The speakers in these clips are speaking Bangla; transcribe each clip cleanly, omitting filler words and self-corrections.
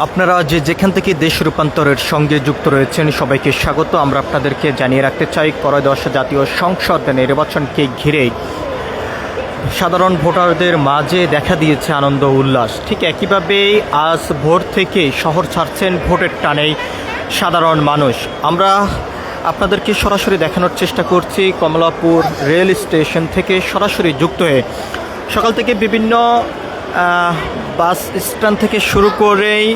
আপনারা যেখান থেকে দেশ রূপান্তরের সঙ্গে যুক্ত রয়েছেন সবাইকে স্বাগত। আমরা আপনাদেরকে জানিয়ে রাখতে চাই ত্রয়োদশ জাতীয় সংসদ নির্বাচনকে ঘিরে সাধারণ ভোটারদের মাঝে দেখা দিয়েছে আনন্দ উল্লাস। ঠিক একইভাবে আজ ভোর থেকে শহর ছাড়ছেন ভোটের টানেই সাধারণ মানুষ। আমরা আপনাদেরকে সরাসরি দেখানোর চেষ্টা করছি কমলাপুর রেল স্টেশন থেকে সরাসরি যুক্ত হয়ে। সকাল থেকে বিভিন্ন বাস স্ট্যান্ড থেকে শুরু করেই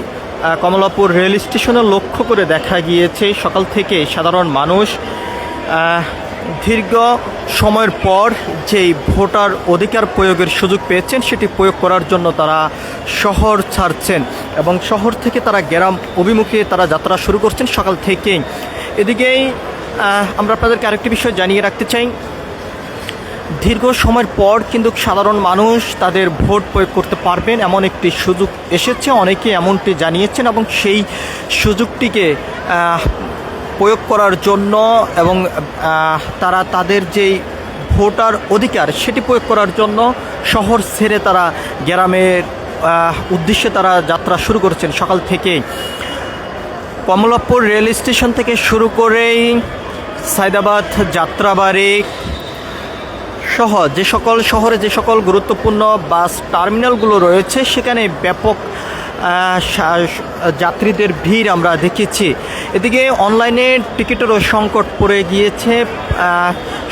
কমলাপুর রেল স্টেশনে লক্ষ্য করে দেখা গিয়েছে সকাল থেকে সাধারণ মানুষ দীর্ঘ সময়ের পর যেই ভোটার অধিকার প্রয়োগের সুযোগ পেয়েছেন সেটি প্রয়োগ করার জন্য তারা শহর ছাড়ছেন এবং শহর থেকে তারা গ্রাম অভিমুখে তারা যাত্রা শুরু করছেন সকাল থেকেই। এদিকেই আমরা আপনাদেরকে আরেকটি বিষয় জানিয়ে রাখতে চাই, দীর্ঘ সময়ের পর কিন্তু সাধারণ মানুষ তাদের ভোট প্রয়োগ করতে পারবেন এমন একটি সুযোগ এসেছে, অনেকে এমনটি জানিয়েছেন এবং সেই সুযোগটিকে প্রয়োগ করার জন্য এবং তারা তাদের যেই ভোটার অধিকার সেটি প্রয়োগ করার জন্য শহর ছেড়ে তারা গ্রামের উদ্দেশ্যে তারা যাত্রা শুরু করেছেন সকাল থেকে। কমলাপুর রেল স্টেশন থেকে শুরু করেই সায়দাবাদ, যাত্রাবাড়ি সহ যে সকল শহরে যে সকল গুরুত্বপূর্ণ বাস টার্মিনালগুলো রয়েছে সেখানে ব্যাপক যাত্রীদের ভিড় আমরা দেখেছি। এদিকে অনলাইনে টিকিটেরও সংকট পড়ে গিয়েছে।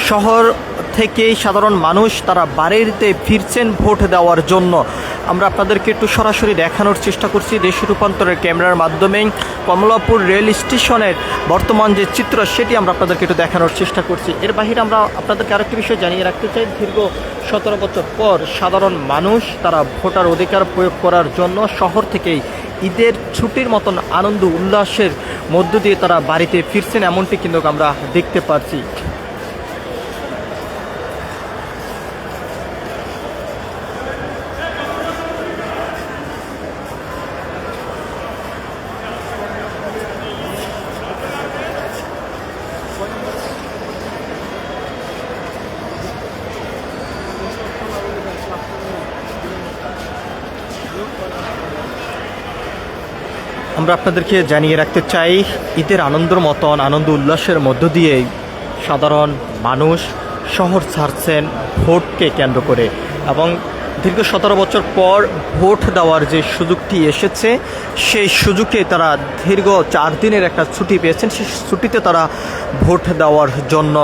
শহর থেকেই সাধারণ মানুষ তারা বাড়িতে ফিরছেন ভোট দেওয়ার জন্য। আমরা আপনাদেরকে একটু সরাসরি দেখানোর চেষ্টা করছি দেশ রূপান্তরের ক্যামেরার মাধ্যমে কমলাপুর রেল স্টেশনের বর্তমান যে চিত্র সেটি আমরা আপনাদেরকে একটু দেখানোর চেষ্টা করছি। এর বাহিরে আমরা আপনাদেরকে আরেকটি বিষয় জানিয়ে রাখতে চাই, দীর্ঘ 17 বছর পর সাধারণ মানুষ তারা ভোটার অধিকার প্রয়োগ করার জন্য শহর থেকেই ঈদের ছুটির মতন আনন্দ উল্লাসের মধ্য দিয়ে তারা বাড়িতে ফিরছেন এমনটি কিন্তু আমরা দেখতে পাচ্ছি। আমরা আপনাদেরকে জানিয়ে রাখতে চাই ঈদের আনন্দের মতন আনন্দ উল্লাসের মধ্য দিয়েই সাধারণ মানুষ শহর ছাড়ছেন ভোটকে কেন্দ্র করে এবং দীর্ঘ 17 বছর পর ভোট দেওয়ার যে সুযোগটি এসেছে সেই সুযোগে তারা দীর্ঘ 4 দিনের একটা ছুটি পেয়েছেন। সেই ছুটিতে তারা ভোট দেওয়ার জন্য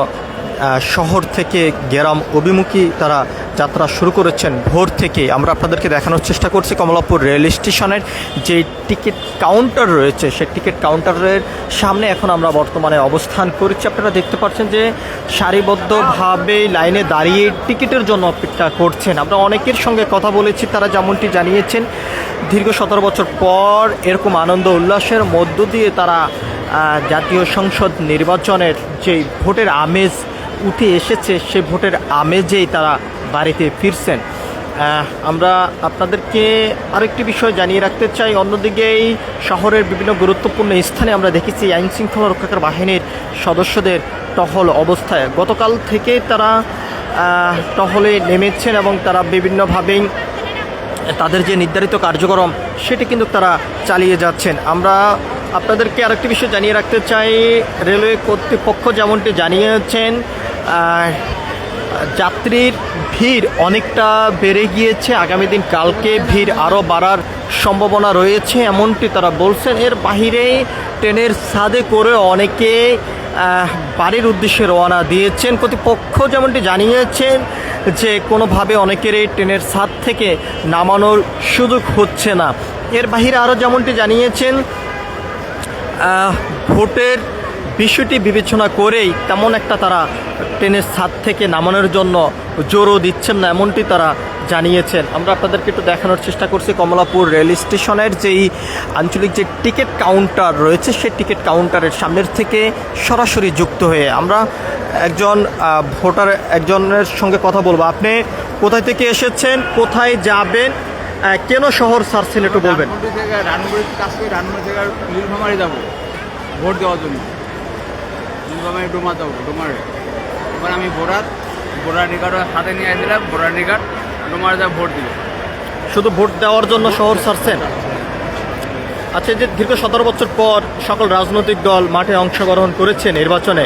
শহর থেকে গ্রাম অভিমুখী তারা যাত্রা শুরু করেছেন ভোর থেকে। আমরা আপনাদেরকে দেখানোর চেষ্টা করছি কমলাপুর রেল স্টেশনের যে টিকিট কাউন্টার রয়েছে সেই টিকিট কাউন্টারের সামনে এখন আমরা বর্তমানে অবস্থান করছি। আপনারা দেখতে পাচ্ছেন যে সারিবদ্ধভাবে লাইনে দাঁড়িয়ে টিকিটের জন্য অপেক্ষা করছেন। আমরা অনেকের সঙ্গে কথা বলেছি, তারা যেমনটি জানিয়েছেন দীর্ঘ 17 বছর পর এরকম আনন্দ উল্লাসের মধ্য দিয়ে তারা জাতীয় সংসদ নির্বাচনের যেই ভোটের আমেজ উঠে এসেছে সে ভোটের আমেজেই তারা বাড়িতে ফিরছেন। আমরা আপনাদেরকে আরেকটি বিষয় জানিয়ে রাখতে চাই, অন্যদিকেই শহরের বিভিন্ন গুরুত্বপূর্ণ স্থানে আমরা দেখেছি আইন শৃঙ্খলা রক্ষাকারী বাহিনীর সদস্যদের টহল অবস্থায় গতকাল থেকে তারা টহলে নেমেছেন এবং তারা বিভিন্নভাবেই তাদের যে নির্ধারিত কার্যক্রম সেটি কিন্তু তারা চালিয়ে যাচ্ছেন। আমরা আপনাদেরকে আরেকটি বিষয় জানিয়ে রাখতে চাই, রেলওয়ে কর্তৃপক্ষ যেমনটি জানিয়েছেন যাত্রীর ভিড় অনেকটা বেড়ে গিয়েছে, আগামী দিন কালকে ভিড় আরও বাড়ার সম্ভাবনা রয়েছে এমনটি তারা বলছেন। এর বাহিরেই ট্রেনের ছাদে করে অনেকে বাড়ির উদ্দেশ্যে রওনা দিয়েছেন। কর্তৃপক্ষ যেমনটি জানিয়েছেন যে কোনোভাবে অনেকেরই ট্রেনের ছাদ থেকে নামানোর সুযোগ হচ্ছে না। এর বাহিরে আরও যেমনটি জানিয়েছেন ভোটের বিষয়টি বিবেচনা করেই তেমন একটা তারা ট্রেনের ছাদ থেকে নামানোর জন্য জোরও দিচ্ছেন না এমনটি তারা জানিয়েছেন। আমরা আপনাদেরকে একটু দেখানোর চেষ্টা করছি কমলাপুর রেল স্টেশনের যেই আঞ্চলিক যে টিকিট কাউন্টার রয়েছে সেই টিকিট কাউন্টারের সামনের থেকে সরাসরি যুক্ত হয়ে আমরা একজনের সঙ্গে কথা বলবো। আপনি কোথায় থেকে এসেছেন, কোথায় যাবেন, কেন শহর ছাড়ছেন একটু বলবেন? রান্না থেকে নীলফামারি যাবো ভোট দেওয়ার জন্য। নীলফামারি ডোমা যাবো, ডোমারে এবার আমি ভোটার রিকার্ডও হাতে নিয়ে আসছিলাম, ভোটার রিকার্ড ডোমারে যা ভোট দিল। শুধু ভোট দেওয়ার জন্য শহর ছাড়ছেন? আচ্ছা, যে দীর্ঘ 17 বছর পর সকল রাজনৈতিক দল মাঠে অংশগ্রহণ করেছে নির্বাচনে,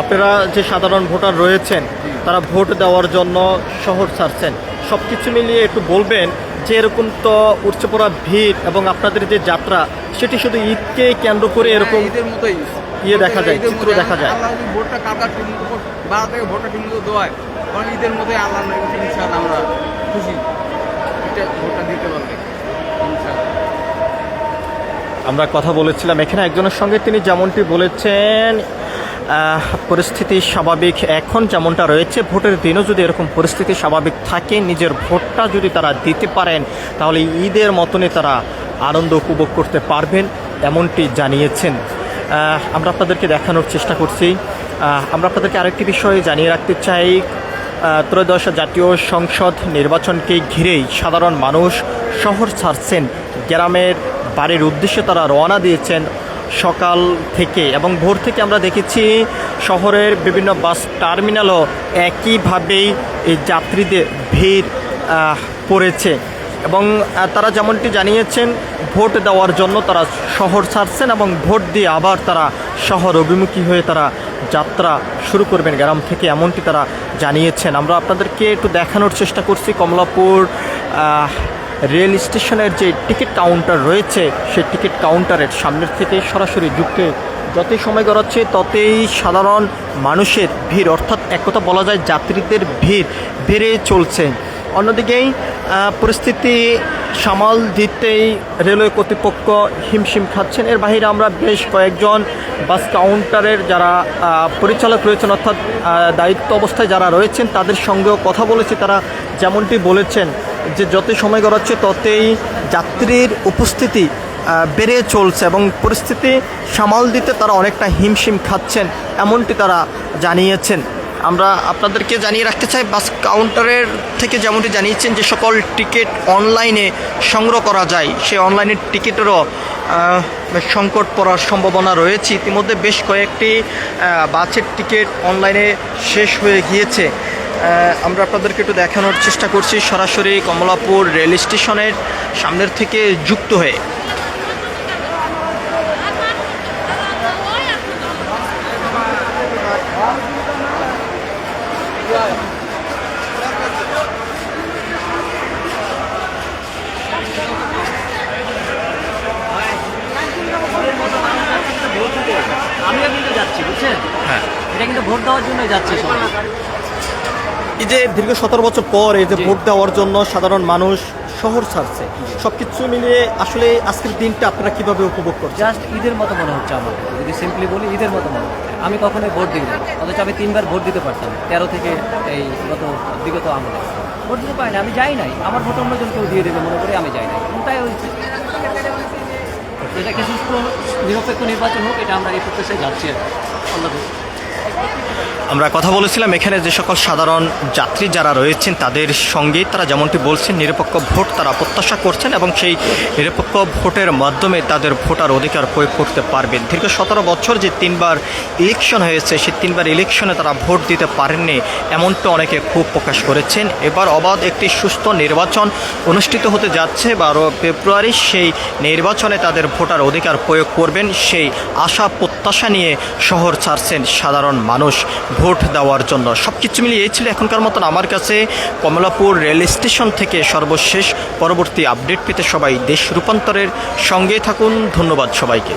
আপনারা যে সাধারণ ভোটার রয়েছেন তারা ভোট দেওয়ার জন্য শহর ছাড়ছেন, সব কিছু মিলিয়ে একটু বলবেন যে এরকম তো উচ্চ পড়া ভিড় এবং আপনাদের যে যাত্রা সেটি শুধু ঈদকে কেন্দ্র করে এরকম ঈদের মতোই দেখা যায়, চিত্র দেখা যায়। আল্লাহ যদি ভোটটা কালকার ঠিক মতো 12 থেকে ভোটটা ঠিক মতো দেওয়ায়, কারণ ঈদের মতোই আল্লাহ ইনশাআল্লাহ আমরা খুশি এটা ভোটটা দিতে পারবে ইনশাআল্লাহ। আমরা কথা বলেছিলাম এখানে একজনের সঙ্গে, তিনি যেমনটি বলেছেন পরিস্থিতি স্বাভাবিক এখন যেমনটা রয়েছে, ভোটের দিনও যদি এরকম পরিস্থিতি স্বাভাবিক থাকে, নিজের ভোটটা যদি তারা দিতে পারেন তাহলে ঈদের মতনই তারা আনন্দ উপভোগ করতে পারবেন, এমনটি জানিয়েছেন। আমরা আপনাদেরকে দেখানোর চেষ্টা করছি। আমরা আপনাদেরকে আরেকটি বিষয় জানিয়ে রাখতে চাই, ত্রয়োদশ জাতীয় সংসদ নির্বাচনকে ঘিরেই সাধারণ মানুষ শহর ছাড়ছেন, গ্রামের বাড়ির উদ্দেশ্যে তারা রওনা দিয়েছেন সকাল থেকে, এবং ভোর থেকে আমরা দেখেছি শহরের বিভিন্ন বাস টার্মিনালও একইভাবেই এই যাত্রীদের ভিড় পড়েছে, এবং তারা যেমনটি জানিয়েছেন ভোট দেওয়ার জন্য তারা শহর ছাড়ছেন এবং ভোট দিয়ে আবার তারা শহর অভিমুখী হয়ে তারা যাত্রা শুরু করবেন গ্রাম থেকে, এমনটি তারা জানিয়েছেন। আমরা আপনাদেরকে একটু দেখানোর চেষ্টা করছি কমলাপুর রেল স্টেশনের যে টিকিট কাউন্টার রয়েছে সেই টিকিট কাউন্টারের সামনের থেকে সরাসরি যুক্তে যতই সময় গড়াচ্ছে ততই সাধারণ মানুষের ভিড়, অর্থাৎ এক কথা বলা যায় যাত্রীদের ভিড় বেড়ে চলছে। অন্যদিকেই পরিস্থিতি সামাল দিতেই রেলওয়ে কর্তৃপক্ষ হিমশিম খাচ্ছেন। এর বাইরে আমরা বেশ কয়েকজন বাস কাউন্টারের যারা পরিচালক রয়েছেন, অর্থাৎ দায়িত্ব অবস্থায় যারা রয়েছেন তাদের সঙ্গেও কথা বলেছি। তারা যেমনটি বলেছেন যে যতই সময় গড়াচ্ছে ততই যাত্রীর উপস্থিতি বেড়ে চলছে এবং পরিস্থিতি সামাল দিতে তারা অনেকটা হিমশিম খাচ্ছেন, এমনটি তারা জানিয়েছেন। আমরা আপনাদেরকে জানিয়ে রাখতে চাই বাস কাউন্টারের থেকে যেমনটি জানিয়েছেন যে সকল টিকিট অনলাইনে সংগ্রহ করা যায়, সেই অনলাইনের টিকিটেরও সংকট পড়ার সম্ভাবনা রয়েছে। ইতিমধ্যে বেশ কয়েকটি বাসের টিকিট অনলাইনে শেষ হয়ে গিয়েছে। আমরা আপনাদেরকে একটু দেখানোর চেষ্টা করছি সরাসরি কমলাপুর রেল স্টেশনের সামনের থেকে যুক্ত হয়ে। আমিও কিন্তু যাচ্ছি, বুঝছেন? হ্যাঁ, এটা কিন্তু ভোট দেওয়ার জন্যই যাচ্ছি সবাই। এই যে দীর্ঘ 17 বছর পর এই যে ভোট দেওয়ার জন্য সাধারণ মানুষ শহর ছাড়ছে, সব কিছু মিলিয়ে আসলে আজকের দিনটা আপনারা কিভাবে উপভোগ করছেন? জাস্ট ঈদের মতো মনে হচ্ছে আমার, যদি সিম্পলি বলি ঈদের মতো মনে হচ্ছে। আমি কখনোই ভোট দিই না, অথচ আমি 3বার ভোট দিতে পারতাম 13 থেকে এই বিগত আমলে ভোট দিতে পারি না। আমি যাই নাই, আমার ভোট অন্যজন কেউ দিয়ে দেবে মনে করে আমি যাই নাই, তাই হয়েছে। এটা একটা সুস্থ নিরপেক্ষ নির্বাচন হোক, এটা আমরা এই প্রত্যেকে যাচ্ছি আর আল্লাহ। আমরা কথা বলেছিলাম এখানে যে সকল সাধারণ যাত্রী যারা রয়েছেন তাদের সঙ্গে, তারা যেমনটি বলছেন নিরপেক্ষ ভোট তারা প্রত্যাশা করছেন এবং সেই নিরপেক্ষ ভোটের মাধ্যমে তাদের ভোটার অধিকার প্রয়োগ করতে পারবেন। দীর্ঘ 17 বছর যে 3বার ইলেকশন হয়েছে সেই 3বার ইলেকশনে তারা ভোট দিতে পারেননি, এমনটা অনেকে ক্ষোভ প্রকাশ করেছেন। এবার অবাধ একটি সুস্থ নির্বাচন অনুষ্ঠিত হতে যাচ্ছে 12 ফেব্রুয়ারি, সেই নির্বাচনে তাদের ভোটার অধিকার প্রয়োগ করবেন সেই আশা প্রত্যাশা নিয়ে শহর ছাড়ছেন সাধারণ মানুষ ভোট দেওয়ার জন্য। সব কিছু মিলিয়ে এই ছিল এখনকার মতন আমার কাছে কমলাপুর রেল স্টেশন থেকে সর্বশেষ। পরবর্তী আপডেট পেতে সবাই দেশ রূপান্তরের সঙ্গে থাকুন। ধন্যবাদ সবাইকে।